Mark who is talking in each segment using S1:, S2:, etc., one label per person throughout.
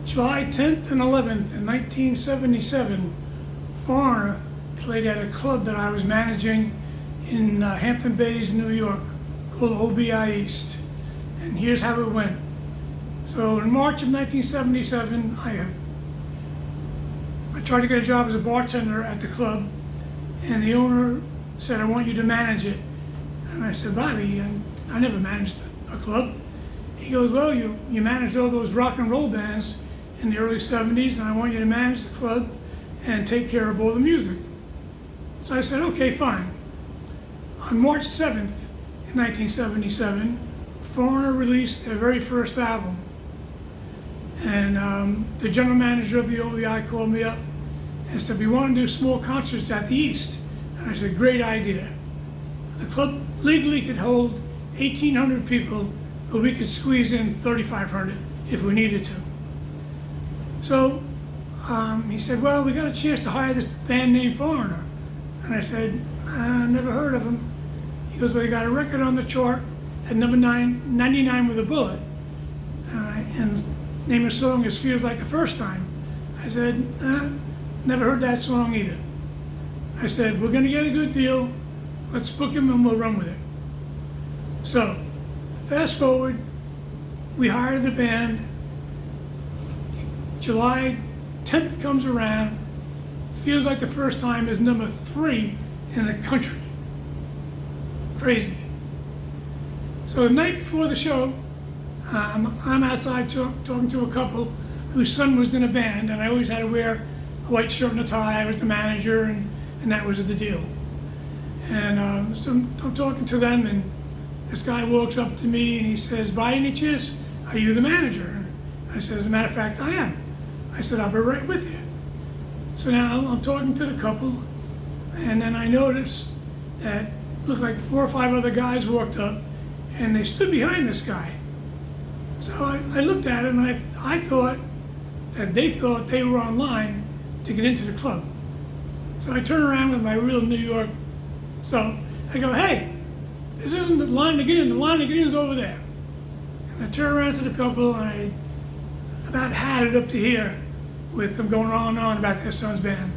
S1: July 10th and 11th in 1977, Foreigner played at a club that I was managing in Hampton Bays, New York, called OBI EAST. And here's how it went. So in March of 1977, I tried to get a job as a bartender at the club, and the owner said, "I want you to manage it." And I said, "Bobby, I never managed a club." He goes, "Well, you managed all those rock and roll bands in the early 70s, and I want you to manage the club and take care of all the music." So I said, "Okay, fine." On March 7th in 1977, Foreigner released their very first album. And the general manager of the OBI called me up and said, "We want to do small concerts at the East." And I said, "Great idea." The club legally could hold 1,800 people, but we could squeeze in 3,500 if we needed to. So he said, "Well, we got a chance to hire this band named Foreigner." And I said, "I never heard of him." He goes, "Well, you got a record on the chart at number 99 with a bullet. And the name of the song is Feels Like the First Time." I said, "Never heard that song either." I said, "We're going to get a good deal. Let's book him and we'll run with it." So, fast forward, we hired the band. July 10th comes around. Feels Like the First Time is number 3 in the country. Crazy. So the night before the show, I'm outside talking to a couple whose son was in a band, and I always had to wear a white shirt and a tie. I was the manager, and that was the deal. And so I'm talking to them, and this guy walks up to me and he says, "By any chance, are you the manager?" And I said, "As a matter of fact, I am." I said, "I'll be right with you." So now I'm talking to the couple, and then I noticed that it looked like 4 or 5 other guys walked up, and they stood behind this guy. So I looked at him, and I thought that they thought they were online to get into the club. So I turn around with my real New York, so I go, "Hey, this isn't the line to get in, the line to get in is over there." And I turn around to the couple, and I about had it up to here with them going on and on about their son's band.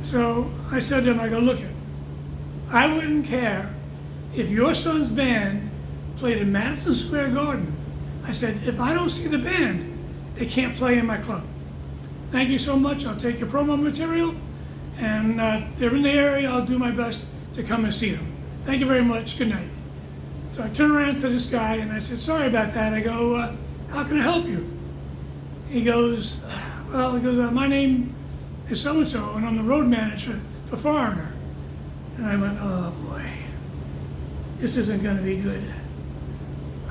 S1: So I said to them, I go, "Look, I wouldn't care if your son's band played in Madison Square Garden." I said, "If I don't see the band, they can't play in my club. Thank you so much. I'll take your promo material, and if they're in the area, I'll do my best to come and see them. Thank you very much. Good night." So I turned around to this guy, and I said, "Sorry about that." I go, "How can I help you?" He goes, "My name is so-and-so, and I'm the road manager for Foreigner." And I went, "Oh boy, this isn't going to be good."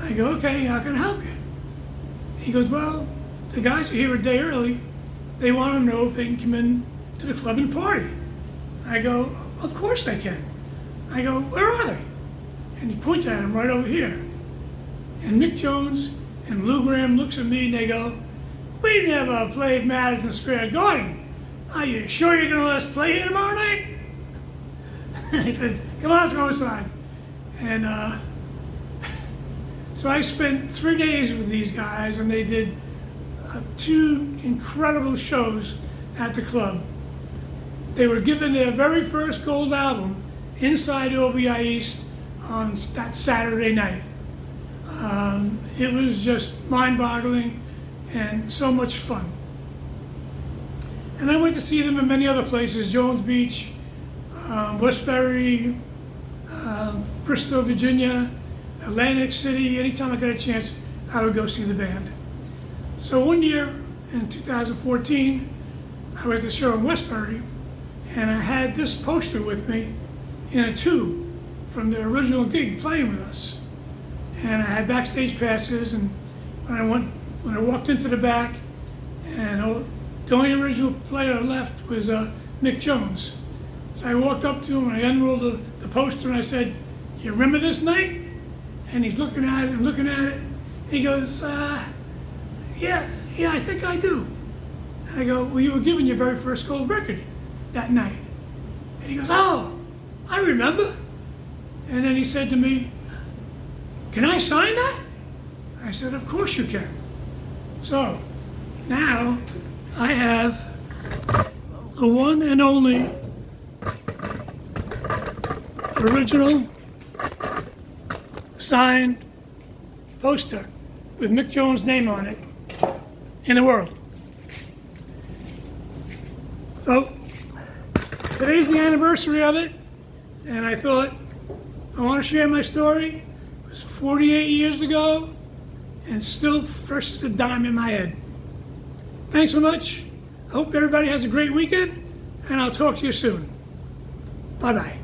S1: I go, "Okay, how can I help you?" He goes, "Well, the guys are here a day early. They want to know if they can come in to the club and party." I go, "Of course they can." I go, "Where are they?" And he points at him right over here. And Mick Jones and Lou Graham looks at me and they go, "We never played Madison Square Garden. Are you sure you're going to let us play here tomorrow night?" I said, "Come on, let's go inside." And so I spent 3 days with these guys, and they did 2 incredible shows at the club. They were given their very first gold album inside OBI EAST on that Saturday night. It was just mind-boggling and so much fun. And I went to see them in many other places: Jones Beach, Westbury, Bristol, Virginia, Atlantic City. Anytime I got a chance, I would go see the band. So one year in 2014, I was at the show in Westbury, and I had this poster with me in a tube from their original gig playing with us. And I had backstage passes, and when I walked into the back, and the only original player left was Mick Jones. So I walked up to him and I unrolled the poster and I said, "You remember this night?" And he's looking at it and looking at it. He goes, yeah, I think I do." And I go, "Well, you were given your very first gold record that night." And he goes, "Oh, I remember." And then he said to me, "Can I sign that?" I said, of course you can. So now I have the one and only original signed poster with Mick Jones' name on it in the world. So today's the anniversary of it, and I thought I want to share my story. It was 48 years ago and still fresh as a dime in my head. Thanks so much. I hope everybody has a great weekend, and I'll talk to you soon. Bye-bye.